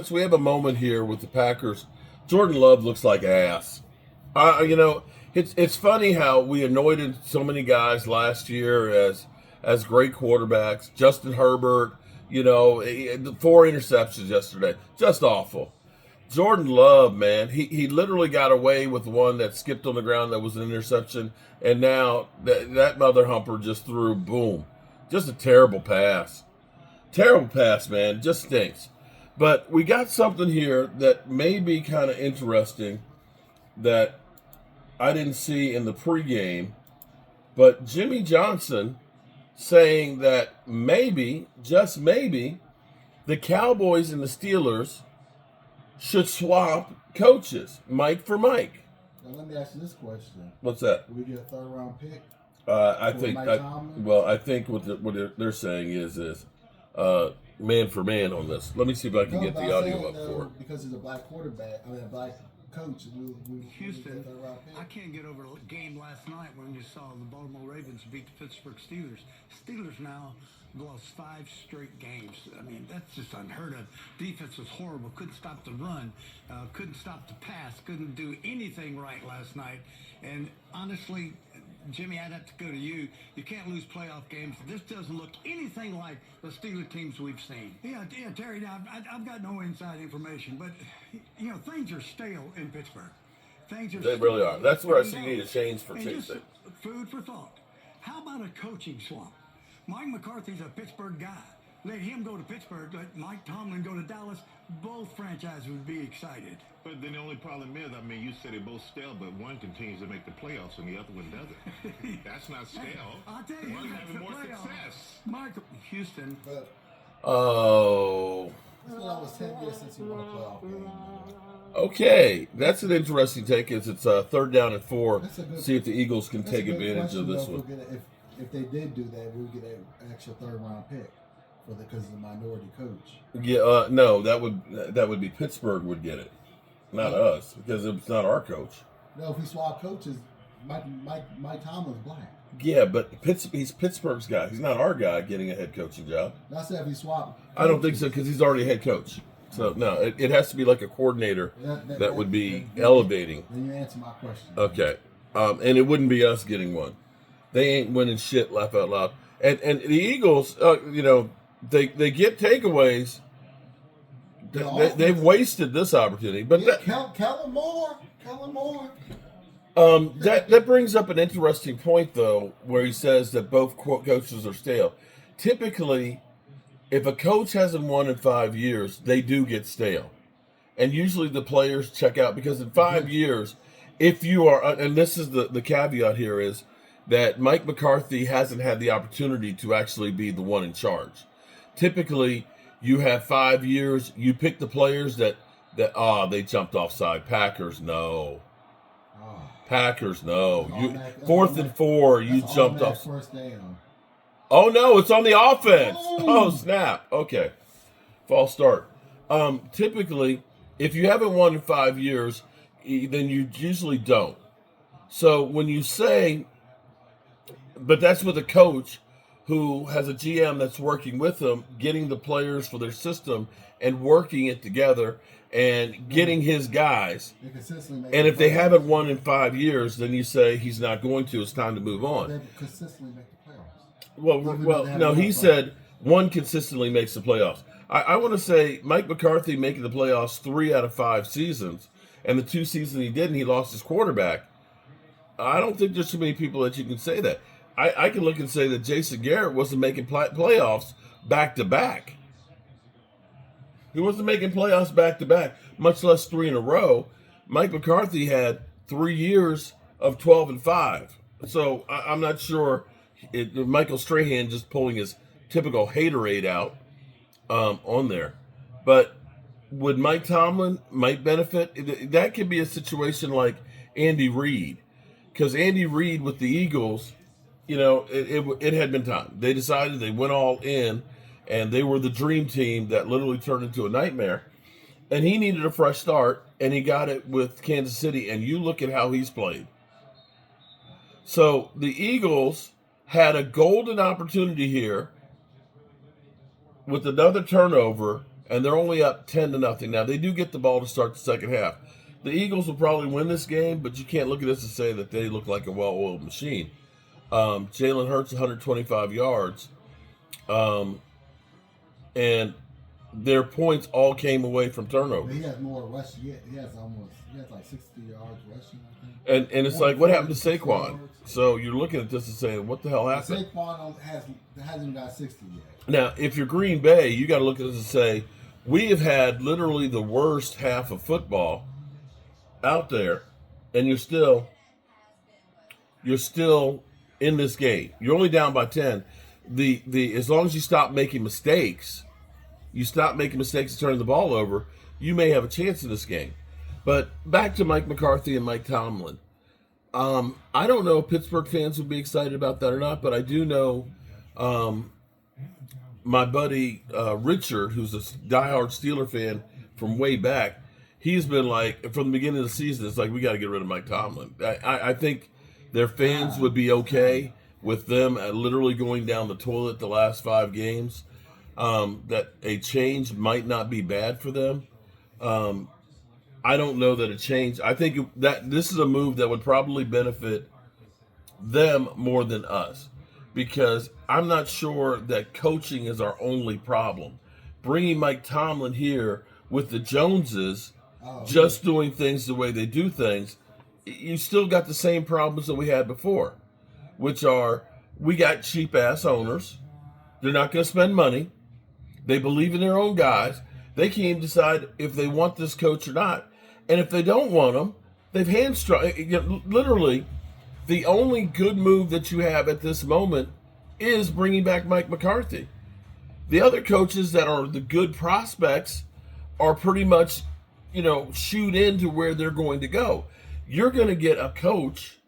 We have a moment here with the Packers. Jordan Love looks like ass. It's funny how we anointed so many guys last year as great quarterbacks. Justin Herbert, the 4 interceptions yesterday, just awful. Jordan Love, man, he literally got away with one that skipped on the ground that was an interception, and now that mother humper just threw boom, just a terrible pass, man, just stinks. But we got something here that may be kind of interesting that I didn't see in the pregame. But Jimmy Johnson saying that maybe, just maybe, the Cowboys and the Steelers should swap coaches, Mike for Mike. Now let me ask you this question: What's that? Will we get a third-round pick I for think. Mike Tomlin? Well, I think what they're saying is man for man on this. Let me see if I can No, get but the I'm audio saying, up for it. because he's a black quarterback. I mean, a black coach. We Houston, get a third-round pick. I can't get over the game last night when you saw the Baltimore Ravens beat the Pittsburgh Steelers. Steelers now lost 5 straight games. I mean, that's just unheard of. Defense was horrible. Couldn't stop the run. Couldn't stop the pass. Couldn't do anything right last night. And honestly, Jimmy, I'd have to go to you. You can't lose playoff games. This doesn't look anything like the Steelers teams we've seen. Yeah, Terry, now, I've got no inside information, but, things are stale in Pittsburgh. Things are They stale. really are. That's where I see you need a change for And just Tuesday. food for thought. How about a coaching swap? Mike McCarthy's a Pittsburgh guy. Let him go to Pittsburgh. Let Mike Tomlin go to Dallas. Both franchises would be excited. But then the only problem is, you said they're both stale, but one continues to make the playoffs and the other one doesn't. That's not stale. I'll tell you, One who makes having the more playoffs. success. Michael Houston. But Oh. it's been almost 10 years since he won a playoff game. Man. Okay, that's an interesting take. It's third down and 4. That's a good- See if the Eagles can That's a take good advantage question, of this though, one. if they did do that, we would get an extra third-round pick because of the minority coach. Yeah, no, that would be Pittsburgh would get it, not us, because it's not our coach. No, if we swap coaches, Mike Tomlin's black. Yeah, but he's Pittsburgh's guy. He's not our guy getting a head coaching job. Not saying if he swap. I don't think so because he's already a head coach. So no, it has to be like a coordinator that would be elevating. Then you answer my question. Okay, and it wouldn't be us getting one. They ain't winning shit. Laugh out loud. And the Eagles, they get takeaways. They've wasted this opportunity, but Yeah, Kellen Moore. that brings up an interesting point though, where he says that both coaches are stale. Typically, if a coach hasn't won in 5 years, they do get stale, and usually the players check out because in 5 years, if you are, and this is the caveat here is that Mike McCarthy hasn't had the opportunity to actually be the one in charge. Typically, you have 5 years. You pick the players that they jumped offside. Packers, no. Packers, no. Fourth and 4, you jumped off. First down. Oh no, it's on the offense. Oh snap. Okay, false start. Typically, if you haven't won in 5 years, then you usually don't. So when you say, but that's with a coach who has a GM that's working with them, getting the players for their system and working it together and getting his guys. And if they haven't won in 5 years, then you say he's not going to. It's time to move on. They consistently make the playoffs. Well, no, he said one consistently makes the playoffs. I want to say Mike McCarthy making the playoffs 3 out of 5 seasons, and the 2 seasons he didn't, he lost his quarterback. I don't think there's too many people that you can say that. I can look and say that Jason Garrett wasn't making playoffs back to back. He wasn't making playoffs back to back, much less 3 in a row. Mike McCarthy had 3 years of 12-5. So I'm not sure. Michael Strahan just pulling his typical haterade out on there. But would Mike Tomlin might benefit? That could be a situation like Andy Reid. Because Andy Reid with the Eagles, it had been time. They decided they went all in, and they were the dream team that literally turned into a nightmare. And he needed a fresh start, and he got it with Kansas City. And you look at how he's played. So the Eagles had a golden opportunity here with another turnover and they're only up 10-0. Now they do get the ball to start the second half. The Eagles will probably win this game, but you can't look at this and say that they look like a well-oiled machine. Jalen Hurts 125 yards, and their points all came away from turnovers. But he has more rushing. He has like 60 yards rushing, I think. And it's like, what happened to Saquon? So you're looking at this and saying, what the hell happened? Saquon hasn't got 60 yet. Now, if you're Green Bay, you got to look at this and say, we have had literally the worst half of football out there, and you're still in this game. You're only down by 10. As long as you stop making mistakes, and turning the ball over, you may have a chance in this game. But back to Mike McCarthy and Mike Tomlin. I don't know if Pittsburgh fans would be excited about that or not, but I do know my buddy Richard, who's a diehard Steeler fan from way back, he's been like, from the beginning of the season, it's like, we got to get rid of Mike Tomlin. I think their fans would be okay with them literally going down the toilet the last 5 games. That a change might not be bad for them. I don't know that a change. I think that this is a move that would probably benefit them more than us, because I'm not sure that coaching is our only problem. Bringing Mike Tomlin here with the Joneses, just doing things the way they do things, you still got the same problems that we had before, which are, we got cheap-ass owners. They're not going to spend money. They believe in their own guys. They can't even decide if they want this coach or not. And if they don't want him, they've hamstrung. Literally, the only good move that you have at this moment is bringing back Mike McCarthy. The other coaches that are the good prospects are pretty much, shoot into where they're going to go. You're going to get a coach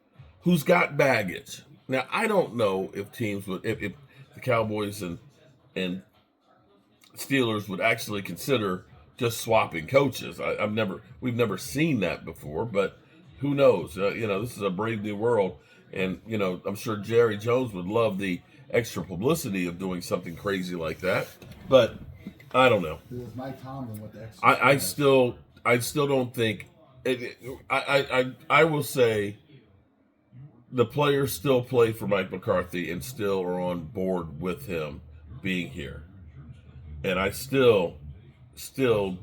who's got baggage. Now, I don't know if teams would, if the Cowboys and Steelers would actually consider just swapping coaches. We've never seen that before, but who knows? This is a brave new world, and I'm sure Jerry Jones would love the extra publicity of doing something crazy like that. But I don't know. It was Mike Tomlin with the extra. I still don't think. I will say the players still play for Mike McCarthy and still are on board with him being here. And I still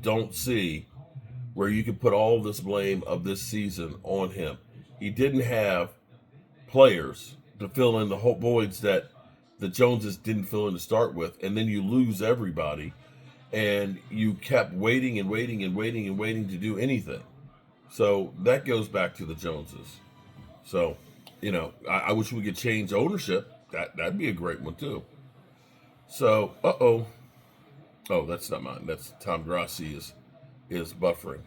don't see where you can put all this blame of this season on him. He didn't have players to fill in the whole voids that the Joneses didn't fill in to start with, and then you lose everybody, and you kept waiting and waiting and waiting and waiting to do anything. So that goes back to the Joneses. So, I wish we could change ownership. That'd be a great one too. So, oh, that's not mine. That's Tom Grassi is buffering.